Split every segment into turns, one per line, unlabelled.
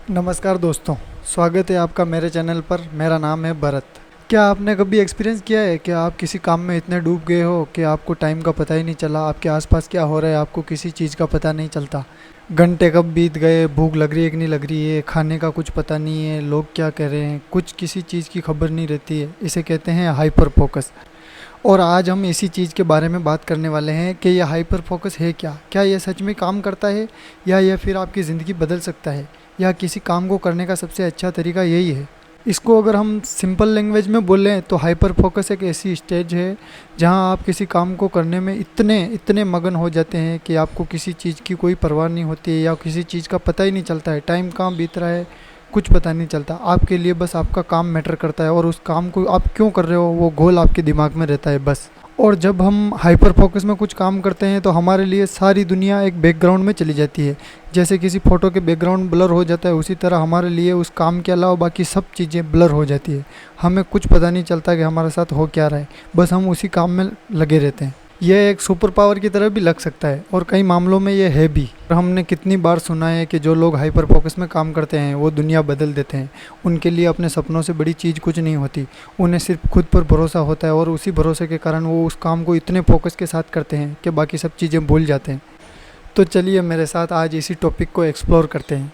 नमस्कार दोस्तों, स्वागत है आपका मेरे चैनल पर। मेरा नाम है भरत। क्या आपने कभी एक्सपीरियंस किया है कि आप किसी काम में इतने डूब गए हो कि आपको टाइम का पता ही नहीं चला, आपके आसपास क्या हो रहा है आपको किसी चीज़ का पता नहीं चलता। घंटे कब बीत गए, भूख लग रही है कि नहीं लग रही है, खाने का कुछ पता नहीं है, लोग क्या कह रहे हैं, कुछ किसी चीज़ की खबर नहीं रहती है। इसे कहते हैं हाइपर फोकस। और आज हम इसी चीज़ के बारे में बात करने वाले हैं कि यह हाइपर फोकस है क्या यह सच में काम करता है, या यह फिर आपकी ज़िंदगी बदल सकता है, या किसी काम को करने का सबसे अच्छा तरीका यही है। इसको अगर हम सिंपल लैंग्वेज में बोलें तो हाइपर फोकस एक ऐसी स्टेज है जहां आप किसी काम को करने में इतने इतने मगन हो जाते हैं कि आपको किसी चीज़ की कोई परवाह नहीं होती है, या किसी चीज़ का पता ही नहीं चलता है, टाइम कहाँ बीत रहा है कुछ पता नहीं चलता। आपके लिए बस आपका काम मैटर करता है और उस काम को आप क्यों कर रहे हो वो गोल आपके दिमाग में रहता है बस। और जब हम हाइपर फोकस में कुछ काम करते हैं तो हमारे लिए सारी दुनिया एक बैकग्राउंड में चली जाती है। जैसे किसी फ़ोटो के बैकग्राउंड ब्लर हो जाता है, उसी तरह हमारे लिए उस काम के अलावा बाकी सब चीज़ें ब्लर हो जाती है। हमें कुछ पता नहीं चलता कि हमारे साथ हो क्या रहा है, बस हम उसी काम में लगे रहते हैं। यह एक सुपर पावर की तरह भी लग सकता है और कई मामलों में यह है भी। और हमने कितनी बार सुना है कि जो लोग हाइपर फोकस में काम करते हैं वो दुनिया बदल देते हैं। उनके लिए अपने सपनों से बड़ी चीज़ कुछ नहीं होती, उन्हें सिर्फ खुद पर भरोसा होता है और उसी भरोसे के कारण वो उस काम को इतने फोकस के साथ करते हैं कि बाकी सब चीज़ें भूल जाते हैं। तो चलिए मेरे साथ आज इसी टॉपिक को एक्सप्लोर करते हैं।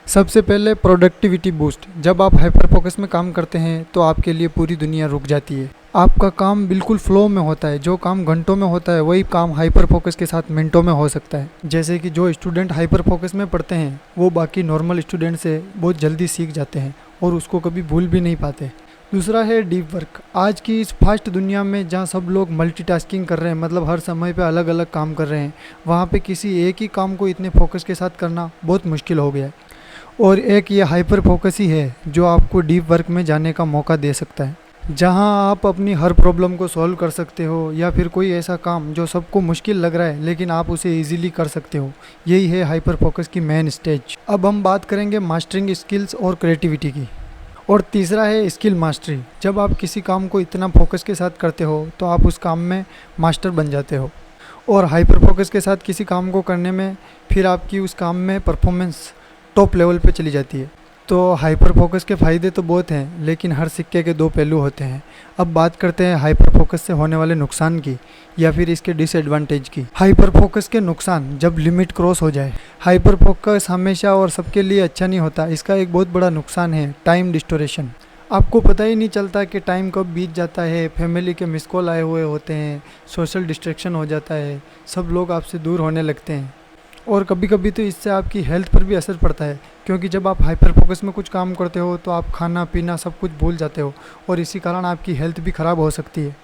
सबसे पहले प्रोडक्टिविटी बूस्ट। जब आप हाइपर फोकस में काम करते हैं तो आपके लिए पूरी दुनिया रुक जाती है। आपका काम बिल्कुल फ्लो में होता है। जो काम घंटों में होता है वही काम हाइपर फोकस के साथ मिनटों में हो सकता है। जैसे कि जो स्टूडेंट हाइपर फोकस में पढ़ते हैं वो बाकी नॉर्मल स्टूडेंट से बहुत जल्दी सीख जाते हैं और उसको कभी भूल भी नहीं पाते। दूसरा है डीप वर्क। आज की इस फास्ट दुनिया में जहाँ सब लोग मल्टीटास्किंग कर रहे हैं, मतलब हर समय पे अलग अलग काम कर रहे हैं, वहाँ पे किसी एक ही काम को इतने फोकस के साथ करना बहुत मुश्किल हो गया है। और एक ये हाइपर फोकस ही है जो आपको डीप वर्क में जाने का मौका दे सकता है, जहां आप अपनी हर प्रॉब्लम को सॉल्व कर सकते हो, या फिर कोई ऐसा काम जो सबको मुश्किल लग रहा है लेकिन आप उसे इजीली कर सकते हो। यही है हाइपर फोकस की मेन स्टेज। अब हम बात करेंगे मास्टरिंग स्किल्स और क्रिएटिविटी की। और तीसरा है स्किल मास्टरी। जब आप किसी काम को इतना फोकस के साथ करते हो तो आप उस काम में मास्टर बन जाते हो। और हाइपर फोकस के साथ किसी काम को करने में फिर आपकी उस काम में परफॉर्मेंस टॉप लेवल पे चली जाती है। तो हाइपर फोकस के फ़ायदे तो बहुत हैं, लेकिन हर सिक्के के दो पहलू होते हैं। अब बात करते हैं हाइपर फोकस से होने वाले नुकसान की, या फिर इसके डिसएडवांटेज की। हाइपर फोकस के नुकसान। जब लिमिट क्रॉस हो जाए। हाइपर फोकस हमेशा और सबके लिए अच्छा नहीं होता। इसका एक बहुत बड़ा नुकसान है टाइम डिस्टोरेशन। आपको पता ही नहीं चलता कि टाइम कब बीत जाता है। फैमिली के मिस कॉल आए हुए होते हैं, सोशल डिस्ट्रैक्शन हो जाता है, सब लोग आपसे दूर होने लगते हैं। और कभी कभी तो इससे आपकी हेल्थ पर भी असर पड़ता है, क्योंकि जब आप हाइपर फोकस में कुछ काम करते हो तो आप खाना पीना सब कुछ भूल जाते हो और इसी कारण आपकी हेल्थ भी ख़राब हो सकती है।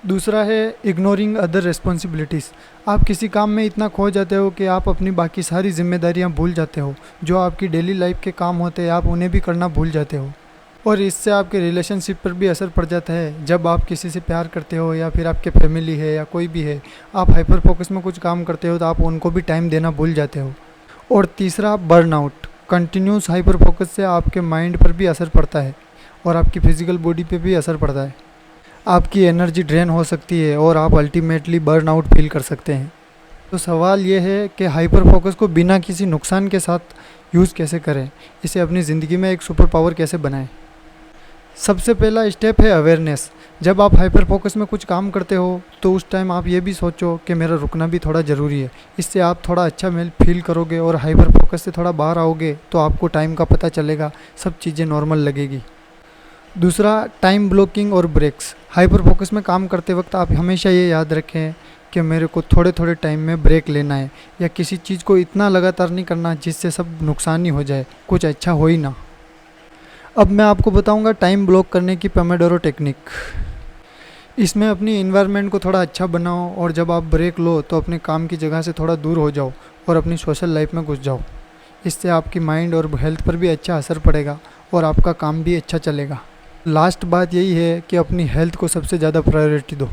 दूसरा है इग्नोरिंग अदर रिस्पॉन्सिबिलिटीज़। आप किसी काम में इतना खो जाते हो कि आप अपनी बाकी सारी जिम्मेदारियां भूल जाते हो। जो आपकी डेली लाइफ के काम होते हैं आप उन्हें भी करना भूल जाते हो, और इससे आपके रिलेशनशिप पर भी असर पड़ जाता है। जब आप किसी से प्यार करते हो, या फिर आपके फैमिली है या कोई भी है, आप हाइपर फोकस में कुछ काम करते हो तो आप उनको भी टाइम देना भूल जाते हो। और तीसरा बर्नआउट। कंटिन्यूस हाइपर फोकस से आपके माइंड पर भी असर पड़ता है और आपकी फिजिकल बॉडी पे भी असर पड़ता है। आपकी एनर्जी ड्रेन हो सकती है और आप अल्टीमेटली बर्नआउट फील कर सकते हैं। तो सवाल ये है कि हाइपर फोकस को बिना किसी नुकसान के साथ यूज़ कैसे करें, इसे अपनी ज़िंदगी में एक सुपर पावर कैसे बनाएं। सबसे पहला स्टेप है अवेयरनेस। जब आप हाइपर फोकस में कुछ काम करते हो तो उस टाइम आप ये भी सोचो कि मेरा रुकना भी थोड़ा ज़रूरी है। इससे आप थोड़ा अच्छा फील करोगे और हाइपर फोकस से थोड़ा बाहर आओगे तो आपको टाइम का पता चलेगा, सब चीज़ें नॉर्मल लगेगी। दूसरा, टाइम ब्लॉकिंग और ब्रेक्स। हाइपर फोकस में काम करते वक्त आप हमेशा ये याद रखें कि मेरे को थोड़े थोड़े टाइम में ब्रेक लेना है, या किसी चीज़ को इतना लगातार नहीं करना जिससे सब नुकसान ही हो जाए, कुछ अच्छा हो ही ना। अब मैं आपको बताऊंगा टाइम ब्लॉक करने की पोमोडोरो टेक्निक। इसमें अपनी इन्वायरमेंट को थोड़ा अच्छा बनाओ और जब आप ब्रेक लो तो अपने काम की जगह से थोड़ा दूर हो जाओ और अपनी सोशल लाइफ में घुस जाओ। इससे आपकी माइंड और हेल्थ पर भी अच्छा असर पड़ेगा और आपका काम भी अच्छा चलेगा। लास्ट बात यही है कि अपनी हेल्थ को सबसे ज़्यादा प्रायोरिटी दो।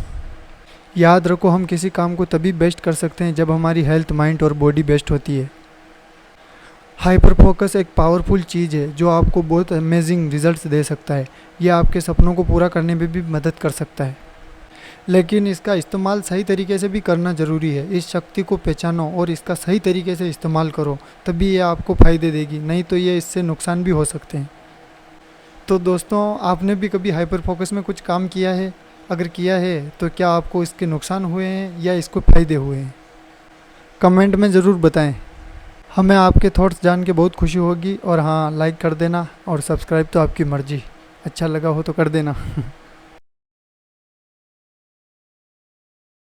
याद रखो, हम किसी काम को तभी बेस्ट कर सकते हैं जब हमारी हेल्थ, माइंड और बॉडी बेस्ट होती है। हाइपर फोकस एक पावरफुल चीज़ है जो आपको बहुत अमेजिंग रिजल्ट्स दे सकता है। यह आपके सपनों को पूरा करने में भी मदद कर सकता है। लेकिन इसका इस्तेमाल सही तरीके से भी करना ज़रूरी है। इस शक्ति को पहचानो और इसका सही तरीके से इस्तेमाल करो, तभी ये आपको फ़ायदे देगी, नहीं तो ये इससे नुकसान भी हो सकते हैं। तो दोस्तों, आपने भी कभी हाइपर फोकस में कुछ काम किया है? अगर किया है तो क्या आपको इसके नुकसान हुए हैं या इसको फ़ायदे हुए हैं? कमेंट में ज़रूर बताएं। हमें आपके थॉट्स जान के बहुत खुशी होगी। और हाँ, लाइक कर देना और सब्सक्राइब तो आपकी मर्ज़ी, अच्छा लगा हो तो कर देना।